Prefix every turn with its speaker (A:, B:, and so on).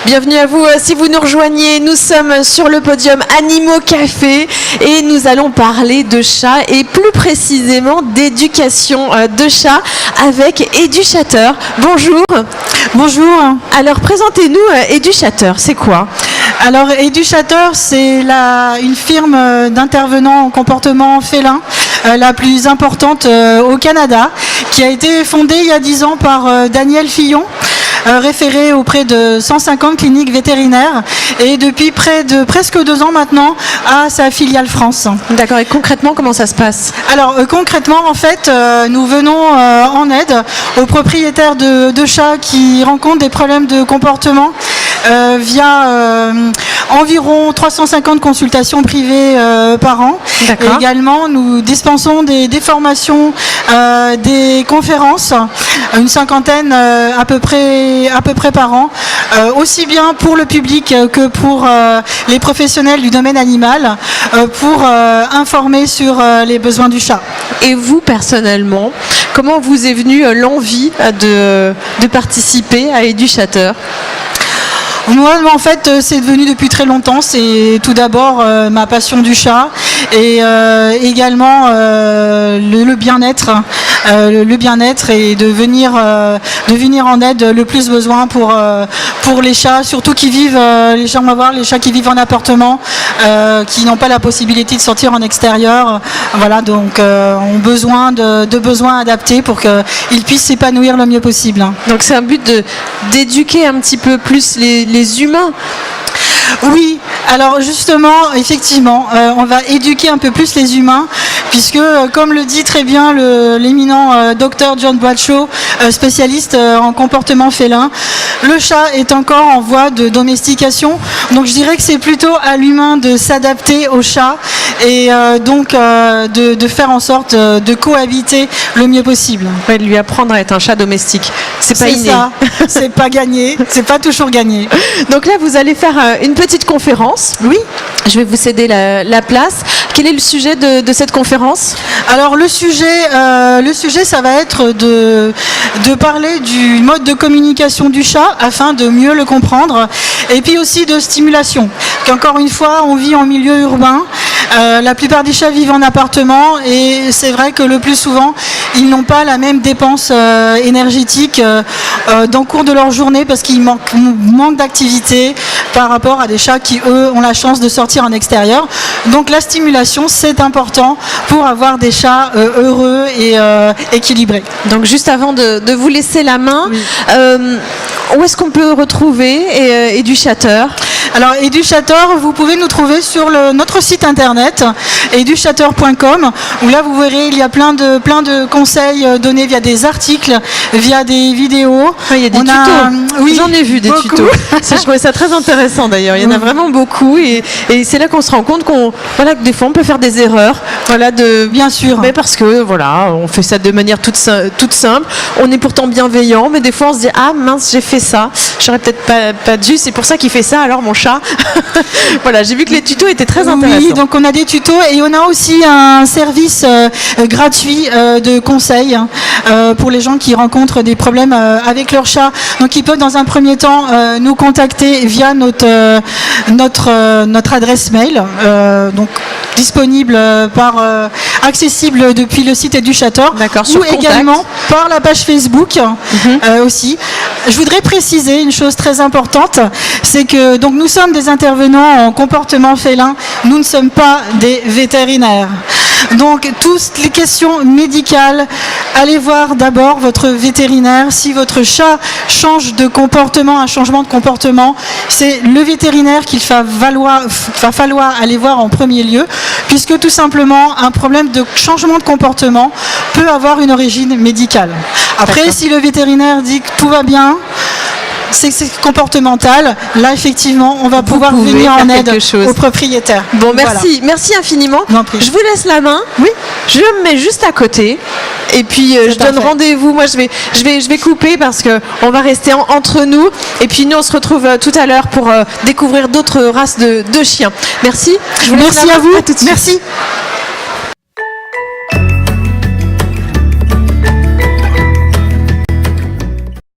A: Bienvenue à vous. Si vous nous rejoignez, nous sommes sur le podium Animaux Café et nous allons parler de chats et plus précisément d'éducation de chats avec Educhatter. Bonjour.
B: Bonjour.
A: Alors présentez-nous Educhatter, c'est quoi?
B: Alors Educhatter, c'est une firme d'intervenants en comportement félin, la plus importante au Canada, qui a été fondée il y a 10 ans par Daniel Fillon, référé auprès de 150 cliniques vétérinaires et depuis presque 2 ans maintenant à sa filiale France.
A: D'accord, et concrètement comment ça se passe? Alors
B: concrètement en fait nous venons en aide aux propriétaires de chats qui rencontrent des problèmes de comportement via environ 350 consultations privées par an. Et également nous dispensons des formations, des conférences, une cinquantaine à peu près par an, aussi bien pour le public que pour les professionnels du domaine animal, pour informer sur les besoins du chat.
A: Et vous personnellement, comment vous est venue l'envie de participer à Educhatter?
B: Moi, en fait, c'est devenu depuis très longtemps. C'est tout d'abord ma passion du chat et également le bien-être. Le bien-être et de venir en aide le plus besoin pour les chats, surtout qui vivent, les chats qui vivent en appartement, qui n'ont pas la possibilité de sortir en extérieur. Voilà, donc ont besoin de besoins adaptés pour qu'ils puissent s'épanouir le mieux possible.
A: Donc c'est un but d'éduquer un petit peu plus les humains.
B: Oui, alors justement, effectivement, on va éduquer un peu plus les humains, puisque, comme le dit très bien l'éminent docteur John Bradshaw, spécialiste en comportement félin, le chat est encore en voie de domestication. Donc je dirais que c'est plutôt à l'humain de s'adapter au chat et donc de faire en sorte de cohabiter le mieux possible.
A: Ouais, de lui apprendre à être un chat domestique. C'est pas inné.
B: Ça, c'est pas gagné, c'est pas toujours gagné.
A: Donc là, vous allez faire une petite conférence.
B: Oui.
A: Je vais vous céder la place. Quel est le sujet de cette conférence?
B: Alors le sujet, ça va être de parler du mode de communication du chat afin de mieux le comprendre, et puis aussi de stimulation. Qu'encore une fois, on vit en milieu urbain. La plupart des chats vivent en appartement et c'est vrai que le plus souvent, ils n'ont pas la même dépense énergétique dans le cours de leur journée parce qu'ils manquent d'activité par rapport à des chats qui, eux, ont la chance de sortir en extérieur. Donc la stimulation, c'est important pour avoir des chats heureux et équilibrés.
A: Donc juste avant de vous laisser la main, oui. Où est-ce qu'on peut retrouver Educhatter?
B: Alors Educhatter, vous pouvez nous trouver sur notre site internet educhatter.com, où là vous verrez il y a plein de conseils donnés via des articles, via des vidéos.
A: Il y a des tutos. Oui, j'en ai vu des tutos. Je trouvais ça très intéressant d'ailleurs. Il y en a vraiment beaucoup et c'est là qu'on se rend compte que des fois on peut faire des erreurs.
B: Bien sûr.
A: Mais parce que on fait ça de manière toute simple. On est pourtant bienveillant, mais des fois on se dit ah mince j'ai fait ça. J'aurais peut-être pas dû. C'est pour ça qu'il fait ça. Alors mon chat. Voilà, j'ai vu que les tutos étaient très intéressants.
B: Oui, donc on a des tutos et on a aussi un service gratuit de conseils pour les gens qui rencontrent des problèmes avec leur chat. Donc ils peuvent dans un premier temps nous contacter via notre adresse mail, donc disponible accessible depuis le site Educhatter, ou également par la page Facebook aussi. Je voudrais préciser une chose très importante, c'est que donc nous sommes des intervenants en comportement félin, nous ne sommes pas des vétérinaires. Donc toutes les questions médicales, allez voir d'abord votre vétérinaire. Si votre chat change de comportement, un changement de comportement, c'est le vétérinaire qu'il va falloir aller voir en premier lieu, puisque tout simplement un problème de changement de comportement peut avoir une origine médicale. Après, si le vétérinaire dit que tout va bien, c'est comportemental, là effectivement on va pouvoir venir en aide aux propriétaires.
A: Bon, merci, merci infiniment. Je vous laisse la main.
B: Oui.
A: Je me mets juste à côté et puis je donne rendez-vous. Moi je vais couper parce que on va rester entre nous et puis nous on se retrouve tout à l'heure pour découvrir d'autres races de chiens. Merci.
B: Merci à vous.
A: À tout de suite.
B: Merci.